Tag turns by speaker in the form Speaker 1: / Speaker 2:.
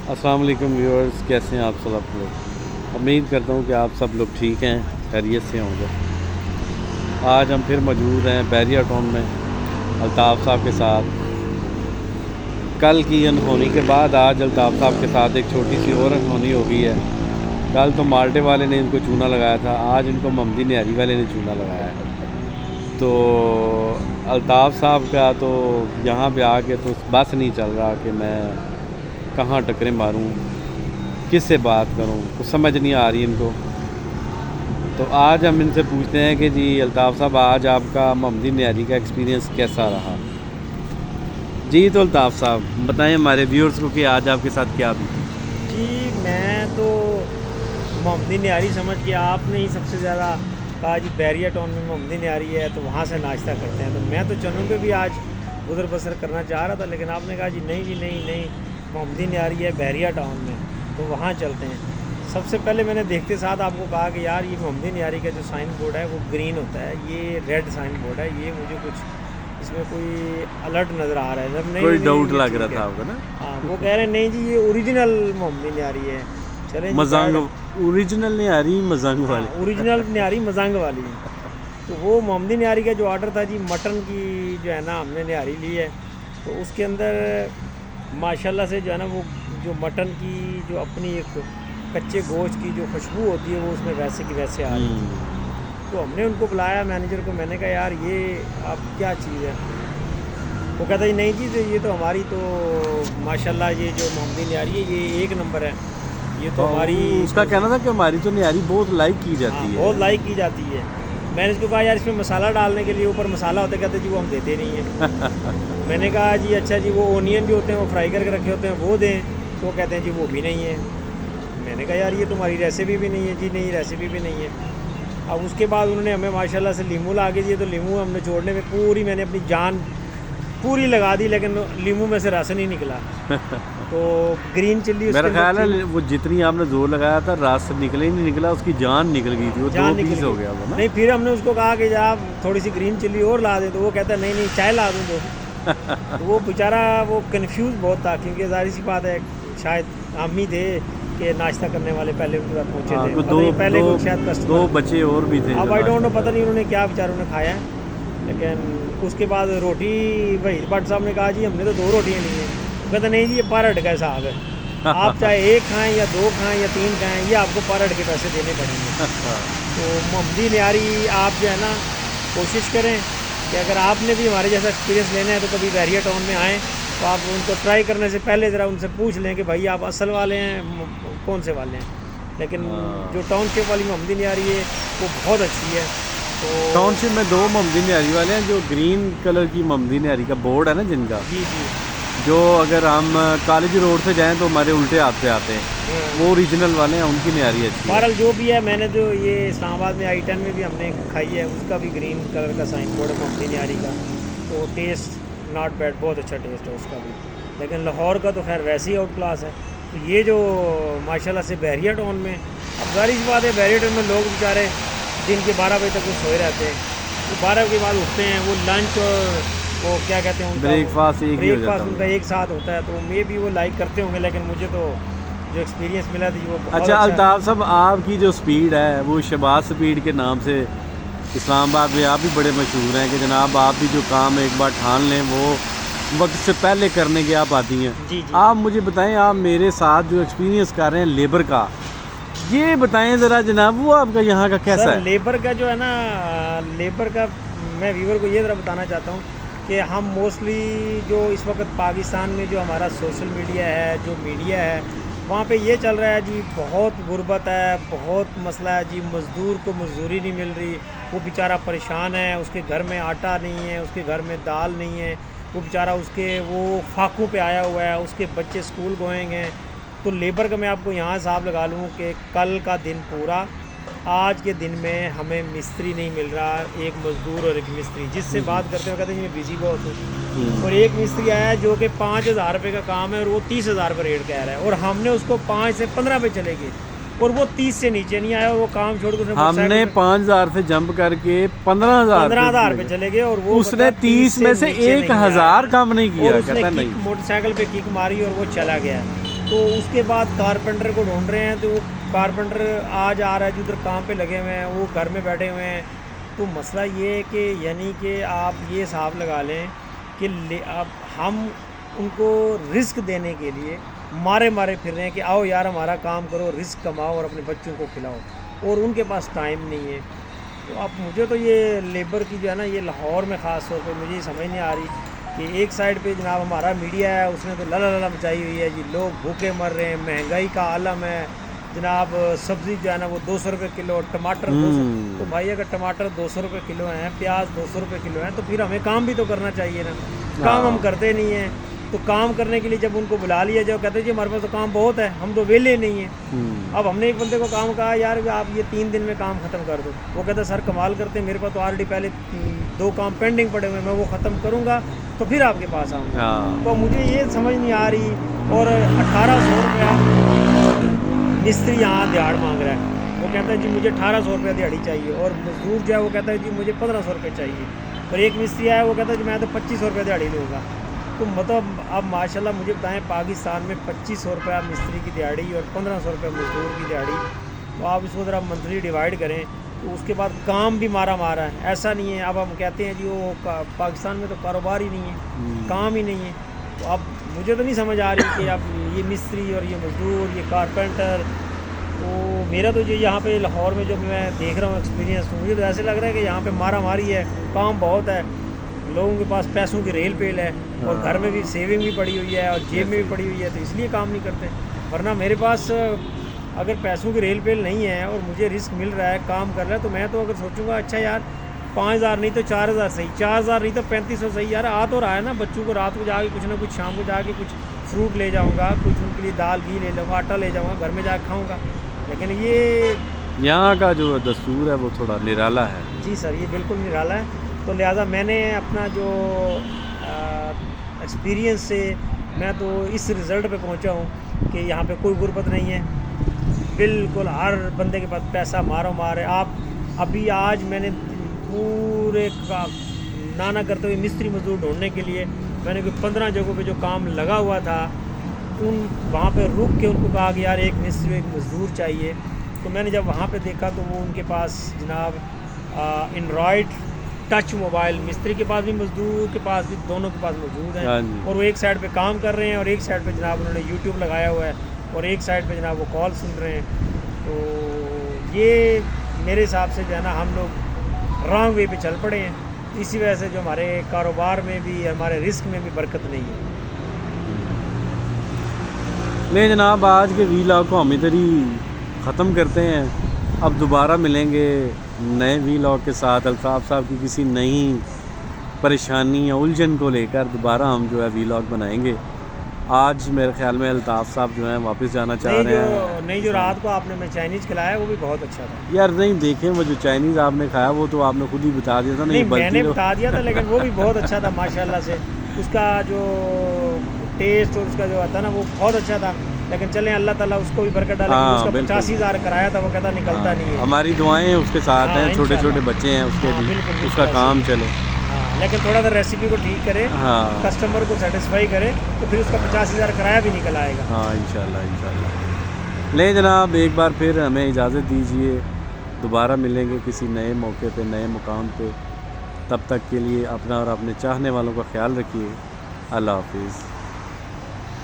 Speaker 1: अस्सलाम वालेकुम व्यूअर्स, कैसे हैं आप सब लोग। उम्मीद करता हूँ कि आप सब लोग ठीक हैं, खैरियत से होंगे। आज हम फिर मौजूद हैं बैरिया टाउन में अल्ताफ़ साहब के साथ। कल की अनहोनी के बाद आज अल्ताफ़ साहब के साथ एक छोटी सी और अनहोनी हो गई है। कल तो माल्टे वाले ने इनको चूना लगाया था, आज इनको मोहम्मदी न्यारी वाले ने चूना लगाया है। तो अल्ताफ़ साहब का तो यहाँ पे आके तो बस नहीं चल रहा कि मैं कहाँ टक्करें मारूं, किससे बात करूं, कुछ समझ नहीं आ रही इनको। तो आज हम इनसे पूछते हैं कि जी अल्ताफ़ साहब, आज आपका मोहम्मदी न्यारी का एक्सपीरियंस कैसा रहा। जी तो अल्ताफ़ साहब बताएं हमारे व्यूअर्स को कि आज आपके साथ क्या बीती।
Speaker 2: जी मैं तो मोहम्मदी न्यारी समझ के आपने ही सबसे ज़्यादा कहा जी बैरिया टाउन में मोहम्मदी न्यारी है तो वहाँ से नाश्ता करते हैं। तो मैं तो चनों पे भी आज गुजर बसर करना चाह रहा था, लेकिन आपने कहा जी नहीं जी नहीं, मोहम्मदी न्यारी है बैरिया टाउन में तो वहाँ चलते हैं। सबसे पहले मैंने देखते साथ आपको कहा कि यार ये मोहम्मदी न्यारी का जो साइन बोर्ड है वो ग्रीन होता है, ये रेड साइन बोर्ड है, ये मुझे कुछ इसमें कोई अलर्ट नज़र आ रहा है। जब नहीं
Speaker 1: कोई
Speaker 2: नहीं
Speaker 1: डाउट
Speaker 2: ये
Speaker 1: लग
Speaker 2: ठीक
Speaker 1: रहा
Speaker 2: है।
Speaker 1: था आपको ना।
Speaker 2: हाँ वो कह रहे हैं नहीं जी ये ओरिजिनल मोहम्मदी न्यारी है। चलें जी
Speaker 1: मजंग ओरिजिनल न्यारी मजंग वाले।
Speaker 2: ओरिजिनल न्यारी मजंग वाली है। तो वो मोहम्मदी न्यारी का जो ऑर्डर था जी मटन की जो है ना हमने न्यारी ली है, तो उसके अंदर माशाल्लाह से जो है ना वो जो मटन की जो अपनी एक कच्चे गोश्त की जो खुशबू होती है वो उसमें वैसे की वैसे आ रही थी। तो हमने उनको बुलाया मैनेजर को, मैंने कहा यार ये अब क्या चीज़ है। वो कहता जी नहीं जी तो ये तो हमारी तो माशाल्लाह ये जो मोहम्मदी न्यारी है ये एक नंबर है, ये तो हमारी
Speaker 1: उसका कहना था कि हमारी तो न्यारी बहुत लाइक की जाती
Speaker 2: हाँ
Speaker 1: है।
Speaker 2: बहुत लाइक की जाती है। मैंने इसको कहा यार इसमें मसाला डालने के लिए ऊपर मसाला होता है, कहते जी वो हम देते नहीं हैं। मैंने कहा जी अच्छा जी वो ओनियन जो होते हैं वो फ्राई करके रखे होते हैं वो दें, तो वो कहते हैं जी वो भी नहीं है। मैंने कहा यार ये तुम्हारी रेसिपी भी नहीं है जी, नहीं रेसिपी भी नहीं है। अब उसके बाद उन्होंने हमें माशाल्लाह से लीमू ला के दिए, तो लीमू हमने छोड़ने में पूरी मैंने अपनी जान पूरी लगा दी, लेकिन लीमू में से रस नहीं निकला। तो ग्रीन चिल्ली
Speaker 1: मेरा ख्याल है वो जितनी आपने जोर लगाया था रस निकले ही नहीं निकला, उसकी जान निकल गई थी, वो दो पीस हो गया वो ना।
Speaker 2: नहीं फिर हमने उसको कहा कि आप थोड़ी सी ग्रीन चिल्ली और ला दें, तो वो कहता नहीं नहीं चाय ला दूँ तो वो बेचारा वो कंफ्यूज बहुत था, क्योंकि जाहिर सी बात है शायद हम ही थे कि नाश्ता करने वाले पहले उनके पास पहुँचे थे, पता नहीं पहले कुछ शायद कस्टमर
Speaker 1: दो बच्चे और भी थे।
Speaker 2: अब आई डोंट नो, पता नहीं उन्होंने क्या बेचारों ने खाया है। लेकिन उसके बाद रोटी वही भट्ट साहब ने कहा जी हमने तो 2 रोटियाँ ली हैं। वो कहते नहीं जी ये पर हट का हिसाब है, आप चाहे 1 खाएं या 2 खाएं या 3 खाएं, ये आपको पर हट के पैसे देने पड़ेंगे। तो मोहम्मदी न्यारी आप जो है ना कोशिश करें कि अगर आपने भी हमारे जैसा एक्सपीरियंस लेना है तो कभी बैरिया टाउन में आएँ, तो आप उनको ट्राई करने से पहले ज़रा उनसे पूछ लें कि भाई आप असल वाले हैं कौन से वाले हैं। लेकिन जो टाउनशिप वाली मोहम्मदी न्यारी है वो बहुत अच्छी है। तो
Speaker 1: टाउनशिप में 2 मोहम्मदी न्यारी वाले हैं, जो ग्रीन कलर की मोहम्मदी न्यारी का बोर्ड है ना जिनका,
Speaker 2: जी जी
Speaker 1: जो अगर हम कॉलेज रोड से जाएं तो हमारे उल्टे हाथ पे आते हैं, वो ओरिजिनल वाले हैं, उनकी न्यारी अच्छी है।
Speaker 2: बहरहाल जो भी है, मैंने जो ये इस्लामाबाद में I-10 में भी हमने खाई है, उसका भी ग्रीन कलर का साइन बोर्ड है मोहम्मदी न्यारी का, तो टेस्ट नॉट बैड, बहुत अच्छा टेस्ट है उसका भी। लेकिन लाहौर का तो खैर वैसे ही आउट क्लास है। तो ये जो माशाल्लाह से बैरिया टाउन में, अब जाहिर सी बात है बैरिया टाउन में लोग बेचारे दिन के 12 बजे तक वो सोए रहते हैं, तो 12 के बाद उठते हैं, वो लंच और वो क्या कहते हैं उनका ब्रेकफास्ट उनका एक साथ होता है, तो मे भी वो लाइक करते होंगे। लेकिन मुझे तो जो एक्सपीरियंस मिला था वो बहुत
Speaker 1: अच्छा अल्ताफ़ साहब, आपकी जो स्पीड है वो शहबाज स्पीड के नाम से इस्लामाबाद में आप भी बड़े मशहूर हैं कि जनाब आप भी जो काम एक बार ठान लें वो वक्त से पहले करने की आप आती हैं।
Speaker 2: जी जी
Speaker 1: आप मुझे बताएं, आप मेरे साथ जो एक्सपीरियंस कर रहे हैं लेबर का, ये बताएं ज़रा जनाब, वो आपका यहाँ का कैसा है।
Speaker 2: लेबर का जो है ना, लेबर का मैं व्यूवर को ये ज़रा बताना चाहता हूँ कि हम मोस्टली जो इस वक्त पाकिस्तान में जो हमारा सोशल मीडिया है, जो मीडिया है, वहाँ पे ये चल रहा है जी बहुत गुर्बत है, बहुत मसला है जी, मज़दूर को मजदूरी नहीं मिल रही, वो बेचारा परेशान है, उसके घर में आटा नहीं है, उसके घर में दाल नहीं है, वो बेचारा उसके वो फाकों पे आया हुआ है, उसके बच्चे स्कूल गोइंग हैं। तो लेबर का मैं आपको यहाँ हिसाब लगा लूँ कि कल का दिन पूरा, आज के दिन में हमें मिस्त्री नहीं मिल रहा, एक मज़दूर और एक मिस्त्री, जिससे बात करते हुए कहते हैं मैं बिज़ी बहुत हूँ। और एक मिस्त्री आया है जो कि 5,000 रुपये का काम है और वो 30,000 रुपये रेट कह रहा है, और हमने उसको 5 से 15 पे चले गए और वो 30 से नीचे नहीं आया, और वो काम छोड़ कर
Speaker 1: हमने 5,000 से जंप करके 15,000
Speaker 2: पे चले गए, और वो
Speaker 1: उसने 30 में से 1,000 काम नहीं किया।
Speaker 2: और उसने मोटरसाइकिल पे किक मारी और वो चला गया। तो उसके बाद कारपेंटर को ढूंढ रहे हैं, तो वो कारपेंटर आज आ रहा है जो उधर काम पे लगे हुए हैं, वो घर में बैठे हुए हैं। तो मसला ये है कि यानी कि आप ये हिसाब लगा लें कि अब हम उनको रिस्क देने के लिए मारे मारे फिर रहे हैं कि आओ यार हमारा काम करो, रिस्क कमाओ और अपने बच्चों को खिलाओ, और उनके पास टाइम नहीं है। तो अब मुझे तो ये लेबर की जो है ना, ये लाहौर में ख़ास तौर पर मुझे ये समझ नहीं आ रही कि एक साइड पे जनाब हमारा मीडिया है, उसने तो लला मचाई हुई है जी, लोग भूखे मर रहे हैं, महंगाई का आलम है जनाब। सब्ज़ी जो है ना वो 200 रुपये किलो, टमाटर 200। तो भाई अगर टमाटर 200 रुपये किलो हैं, प्याज 200 रुपये किलो हैं, तो फिर हमें काम भी तो करना चाहिए ना। काम हम करते नहीं हैं। तो काम करने के लिए जब उनको बुला लिया जाओ, कहते जी हमारे पास तो काम बहुत है, हम तो वेले नहीं हैं। अब हमने एक बंदे को काम कहा यार आप ये 3 दिन में काम ख़त्म कर दो, वो कहता सर कमाल करते हैं, मेरे पास तो ऑलरेडी पहले 2 काम पेंडिंग पड़े हुए हैं, मैं वो ख़त्म करूँगा तो फिर आपके पास आऊँगा। तो मुझे ये समझ नहीं आ रही। और 1800 रुपया मिस्त्री यहाँ दिहाड़ मांग रहा है, वो कहता है जी मुझे 1800 रुपया दिहाड़ी चाहिए, और मजदूर जो है वो कहता है जी मुझे 1500 रुपये चाहिए। और एक मिस्त्री आया वो कहता है जी मैं तो 2500 रुपये दिहाड़ी लूँगा। तो मतलब अब माशाल्लाह मुझे बताएं, पाकिस्तान में 2500 रुपया मिस्त्री की दिहाड़ी और 1500 रुपये मजदूर की दिहाड़ी, तो आप इसको ज़रा मंथली डिवाइड करें तो उसके बाद काम भी मारा है। ऐसा नहीं है अब हम कहते हैं जी वो पाकिस्तान में तो कारोबार ही नहीं है, काम ही नहीं है। तो अब मुझे तो नहीं समझ आ रही कि अब ये मिस्त्री और ये मजदूर, ये कारपेंटर, तो मेरा तो जो यहाँ पे लाहौर में जो मैं देख रहा हूँ एक्सपीरियंस, तो मुझे तो ऐसे लग रहा है कि यहाँ पे मारा मारी है, काम बहुत है, लोगों के पास पैसों की रेल पेल है, और घर में भी सेविंग भी पड़ी हुई है और जेब में भी पड़ी हुई है, तो इसलिए काम नहीं करते। वरना मेरे पास अगर पैसों की रेल पेल नहीं है और मुझे रिस्क मिल रहा है, काम कर रहा है, तो मैं तो अगर सोचूंगा अच्छा यार 5000 नहीं तो 4000 सही, 4000 नहीं तो 3500 सही, यार आ तो रहा है ना। बच्चों को रात को जाके कुछ ना कुछ, शाम को जाके कुछ फ्रूट ले जाऊँगा, कुछ उनके लिए दाल घी ले लूँगा, आटा ले जाऊँगा, घर में जाकर खाऊँगा। लेकिन ये
Speaker 1: यहाँ का जो दस्तूर है वो थोड़ा निराला है।
Speaker 2: जी सर, ये बिल्कुल निराला है। तो लिहाजा मैंने अपना जो एक्सपीरियंस से मैं तो इस रिज़ल्ट पे पहुंचा हूँ कि यहाँ पे कोई गुर्बत नहीं है, बिल्कुल हर बंदे के पास पैसा मारो मार है। आप अभी आज मैंने पूरे का नाना करते हुए मिस्त्री मजदूर ढूंढने के लिए मैंने कोई 15 जगहों पे जो काम लगा हुआ था उन वहाँ पे रुक के उनको कहा कि यार एक मिस्त्री एक मजदूर चाहिए। तो मैंने जब वहाँ पे देखा तो वो उनके पास जनाब एंड्रॉयड टच मोबाइल, मिस्त्री के पास भी मजदूर के पास भी, दोनों के पास मौजूद हैं, और वो एक साइड पे काम कर रहे हैं और एक साइड पे जनाब उन्होंने यूट्यूब लगाया हुआ है और एक साइड पे जनाब वो कॉल सुन रहे हैं। तो ये मेरे हिसाब से जो है ना हम लोग रॉन्ग वे पे चल पड़े हैं, इसी वजह से जो हमारे कारोबार में भी, हमारे रिस्क में भी बरकत नहीं है।
Speaker 1: नहीं जनाब, आज के वीलॉग को हम इधर ही ख़त्म करते हैं। अब दोबारा मिलेंगे नए वीलॉग के साथ, अल्ताफ़ साहब की किसी नई परेशानी या उलझन को लेकर दोबारा हम जो है वीलॉग बनाएंगे। आज मेरे ख्याल में अल्ताफ़ साहब जो हैं वापस जाना चाह रहे हैं।
Speaker 2: नहीं, जो रात को आपने मैं चाइनीज़ खिलाया वो भी बहुत अच्छा था
Speaker 1: यार। नहीं देखें, वो जो चाइनीज़ आपने खाया वो तो आपने खुद ही बता दिया था।
Speaker 2: नहीं मैंने बता दिया था, लेकिन वो भी बहुत अच्छा था माशाल्लाह से। उसका जो टेस्ट और उसका जो आता ना वो बहुत अच्छा था। लेकिन चलें, अल्लाह ताला उसको भी बरकत डाले। उसका 85,000 कराया था, वो कहता निकलता नहीं है।
Speaker 1: हमारी दुआएं उसके साथ हैं, छोटे छोटे बच्चे हैं उसके लिए, उसका काम चले।
Speaker 2: लेकिन थोड़ा सा रेसिपी को ठीक करे, कस्टमर को सेटिस्फाई करे, तो फिर उसका 85,000 किराया भी निकल आएगा।
Speaker 1: हाँ इंशाल्लाह। ले जनाब, एक बार फिर हमें इजाज़त दीजिए, दोबारा मिलेंगे किसी नए मौके पे, नए मुकाम पे। तब तक के लिए अपना और अपने चाहने वालों का ख्याल रखिए। अल्लाह हाफिज़।